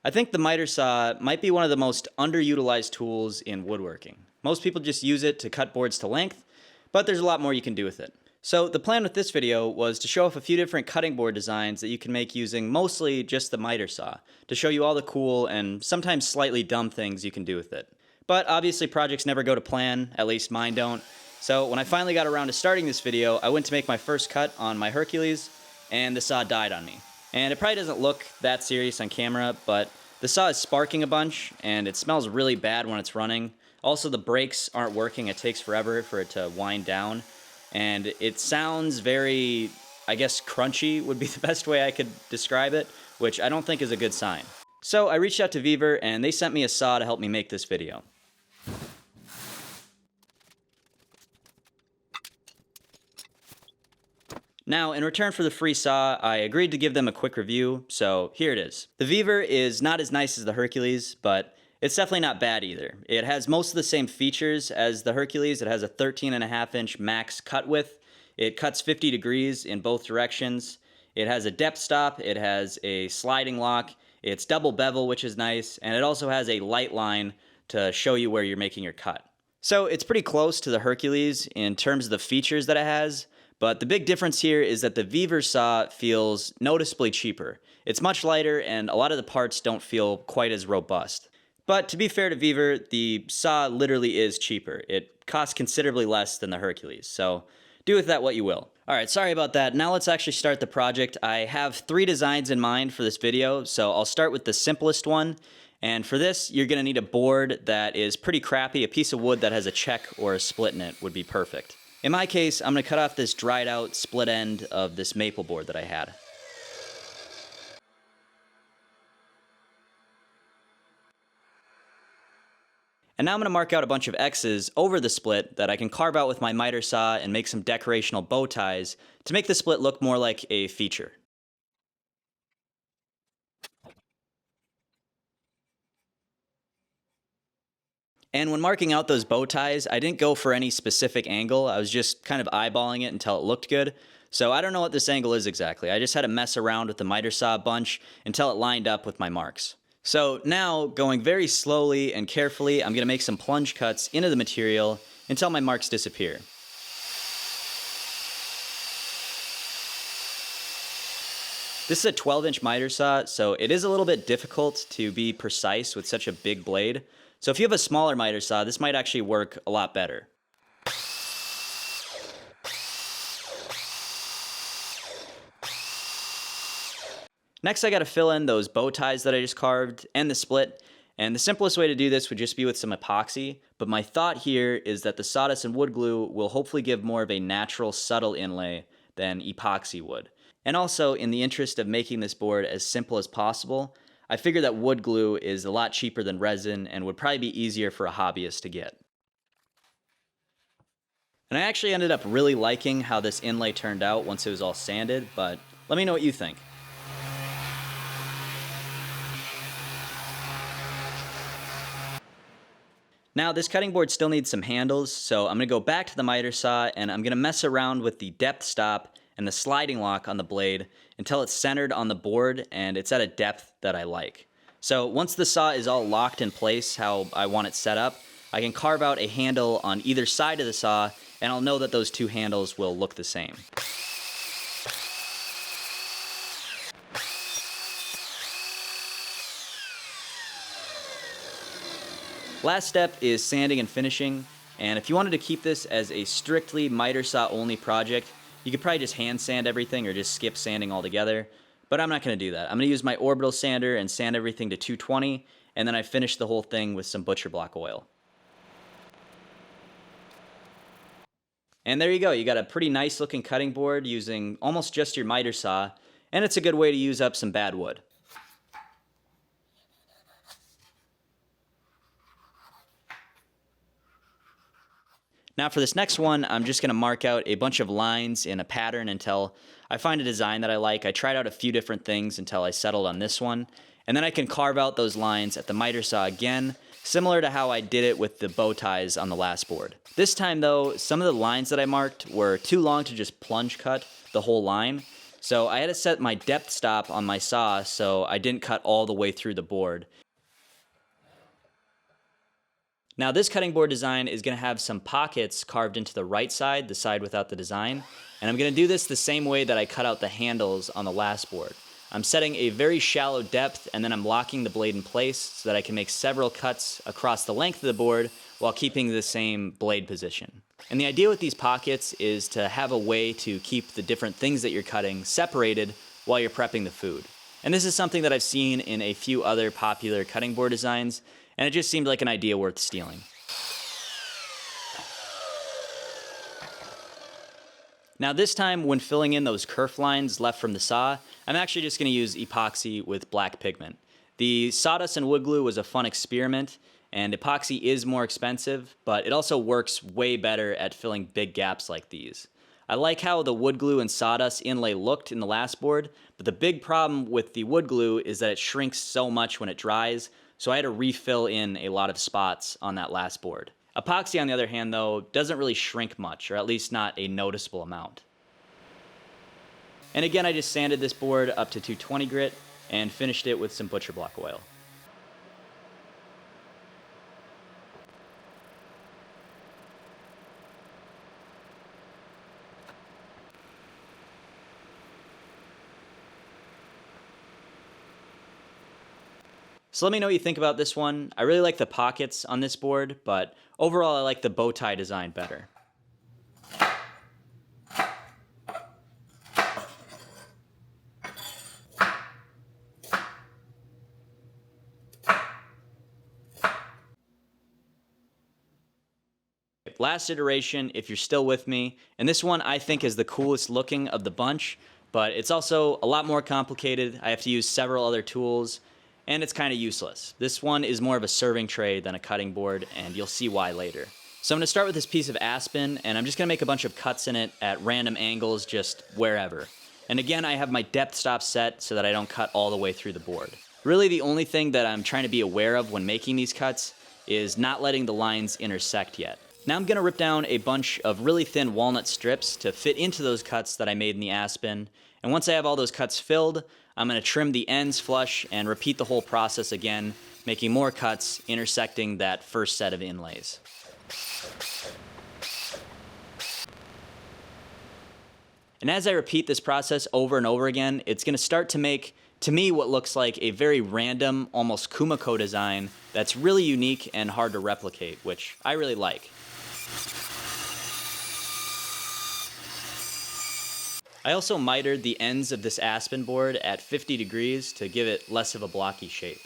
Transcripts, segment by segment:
I think the miter saw might be one of the most underutilized tools in woodworking. Most people just use it to cut boards to length, but there's a lot more you can do with it. So the plan with this video was to show off a few different cutting board designs that you can make using mostly just the miter saw, to show you all the cool and sometimes slightly dumb things you can do with it. But obviously projects never go to plan, at least mine don't. So when I finally got around to starting this video, I went to make my first cut on my Hercules, and the saw died on me. And it probably doesn't look that serious on camera, but the saw is sparking a bunch, and it smells really bad when it's running. Also, the brakes aren't working. It takes forever for it to wind down. And it sounds very, I guess, crunchy would be the best way I could describe it, which I don't think is a good sign. So I reached out to Weaver, and they sent me a saw to help me make this video. Now, in return for the free saw, I agreed to give them a quick review, so here it is. The Weaver is not as nice as the Hercules, but it's definitely not bad either. It has most of the same features as the Hercules. It has a 13.5-inch max cut width. It cuts 50 degrees in both directions. It has a depth stop. It has a sliding lock. It's double bevel, which is nice, and it also has a light line to show you where you're making your cut. So it's pretty close to the Hercules in terms of the features that it has. But the big difference here is that the Weaver saw feels noticeably cheaper. It's much lighter, and a lot of the parts don't feel quite as robust. But to be fair to Weaver, the saw literally is cheaper. It costs considerably less than the Hercules, so do with that what you will. Alright, sorry about that. Now let's actually start the project. I have 3 designs in mind for this video, so I'll start with the simplest one. And for this, you're going to need a board that is pretty crappy. A piece of wood that has a check or a split in it would be perfect. In my case, I'm going to cut off this dried out split end of this maple board that I had. And now I'm going to mark out a bunch of X's over the split that I can carve out with my miter saw and make some decorational bow ties to make the split look more like a feature. And when marking out those bow ties, I didn't go for any specific angle. I was just kind of eyeballing it until it looked good. So I don't know what this angle is exactly. I just had to mess around with the miter saw a bunch until it lined up with my marks. So now, going very slowly and carefully, I'm going to make some plunge cuts into the material until my marks disappear. This is a 12-inch miter saw, so it is a little bit difficult to be precise with such a big blade. So if you have a smaller miter saw, this might actually work a lot better. Next, I got to fill in those bow ties that I just carved and the split. And the simplest way to do this would just be with some epoxy. But my thought here is that the sawdust and wood glue will hopefully give more of a natural, subtle inlay than epoxy would. And also, in the interest of making this board as simple as possible, I figure that wood glue is a lot cheaper than resin and would probably be easier for a hobbyist to get. And I actually ended up really liking how this inlay turned out once it was all sanded, but let me know what you think. Now this cutting board still needs some handles, so I'm going to go back to the miter saw and I'm going to mess around with the depth stop and the sliding lock on the blade until it's centered on the board and it's at a depth that I like. So once the saw is all locked in place how I want it set up, I can carve out a handle on either side of the saw and I'll know that those 2 handles will look the same. Last step is sanding and finishing, and if you wanted to keep this as a strictly miter saw only project, you could probably just hand sand everything or just skip sanding altogether, but I'm not going to do that. I'm going to use my orbital sander and sand everything to 220, and then I finish the whole thing with some butcher block oil. And there you go, you got a pretty nice looking cutting board using almost just your miter saw, and it's a good way to use up some bad wood. Now for this next one, I'm just going to mark out a bunch of lines in a pattern until I find a design that I like. I tried out a few different things until I settled on this one. And then I can carve out those lines at the miter saw again, similar to how I did it with the bow ties on the last board. This time though, some of the lines that I marked were too long to just plunge cut the whole line. So I had to set my depth stop on my saw so I didn't cut all the way through the board. Now this cutting board design is going to have some pockets carved into the right side, the side without the design. And I'm going to do this the same way that I cut out the handles on the last board. I'm setting a very shallow depth, and then I'm locking the blade in place so that I can make several cuts across the length of the board while keeping the same blade position. And the idea with these pockets is to have a way to keep the different things that you're cutting separated while you're prepping the food. And this is something that I've seen in a few other popular cutting board designs, and it just seemed like an idea worth stealing. Now this time, when filling in those kerf lines left from the saw, I'm actually just going to use epoxy with black pigment. The sawdust and wood glue was a fun experiment, and epoxy is more expensive, but it also works way better at filling big gaps like these. I like how the wood glue and sawdust inlay looked in the last board, but the big problem with the wood glue is that it shrinks so much when it dries, so I had to refill in a lot of spots on that last board. Epoxy, on the other hand, though, doesn't really shrink much, or at least not a noticeable amount. And again, I just sanded this board up to 220 grit and finished it with some butcher block oil. So let me know what you think about this one. I really like the pockets on this board, but overall I like the bow tie design better. Last iteration, if you're still with me, and this one I think is the coolest looking of the bunch, but it's also a lot more complicated. I have to use several other tools, and it's kind of useless. This one is more of a serving tray than a cutting board, and you'll see why later. So I'm going to start with this piece of aspen, and I'm just going to make a bunch of cuts in it at random angles, just wherever. And again, I have my depth stop set so that I don't cut all the way through the board. Really, the only thing that I'm trying to be aware of when making these cuts is not letting the lines intersect yet. Now I'm going to rip down a bunch of really thin walnut strips to fit into those cuts that I made in the aspen. And once I have all those cuts filled, I'm going to trim the ends flush and repeat the whole process again, making more cuts intersecting that first set of inlays. And as I repeat this process over and over again, it's going to start to make, to me, what looks like a very random, almost Kumiko design that's really unique and hard to replicate, which I really like. I also mitered the ends of this aspen board at 50 degrees to give it less of a blocky shape.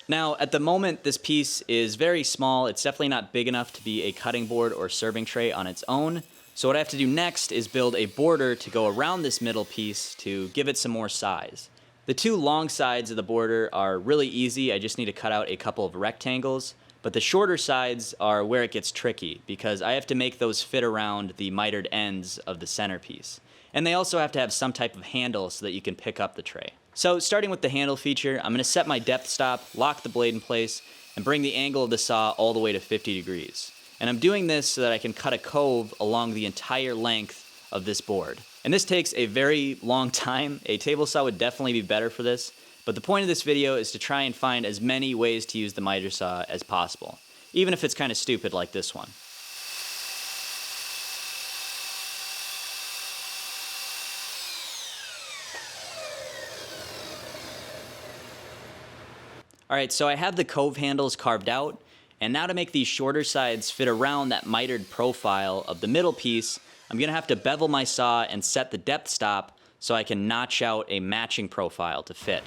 Now, at the moment, this piece is very small. It's definitely not big enough to be a cutting board or serving tray on its own. So what I have to do next is build a border to go around this middle piece to give it some more size. The two long sides of the border are really easy. I just need to cut out a couple of rectangles. But the shorter sides are where it gets tricky because I have to make those fit around the mitered ends of the centerpiece. And they also have to have some type of handle so that you can pick up the tray. So starting with the handle feature, I'm going to set my depth stop, lock the blade in place, and bring the angle of the saw all the way to 50 degrees. And I'm doing this so that I can cut a cove along the entire length of this board. And this takes a very long time. A table saw would definitely be better for this. But the point of this video is to try and find as many ways to use the miter saw as possible, even if it's kind of stupid like this one. Alright, so I have the cove handles carved out, and now to make these shorter sides fit around that mitered profile of the middle piece, I'm going to have to bevel my saw and set the depth stop so I can notch out a matching profile to fit.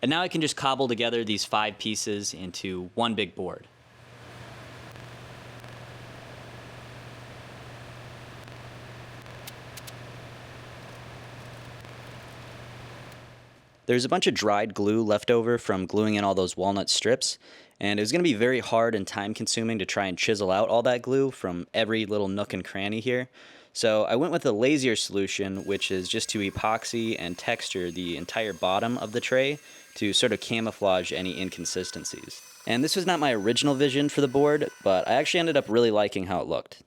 And now I can just cobble together these 5 pieces into one big board. There's a bunch of dried glue left over from gluing in all those walnut strips, and it was going to be very hard and time consuming to try and chisel out all that glue from every little nook and cranny here. So I went with a lazier solution, which is just to epoxy and texture the entire bottom of the tray to sort of camouflage any inconsistencies. And this was not my original vision for the board, but I actually ended up really liking how it looked.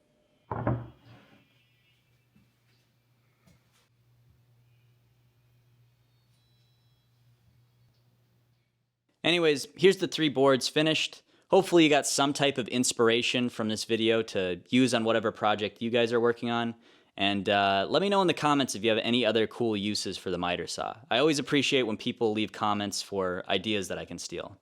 Anyways, here's the 3 boards finished. Hopefully you got some type of inspiration from this video to use on whatever project you guys are working on. And let me know in the comments if you have any other cool uses for the miter saw. I always appreciate when people leave comments for ideas that I can steal.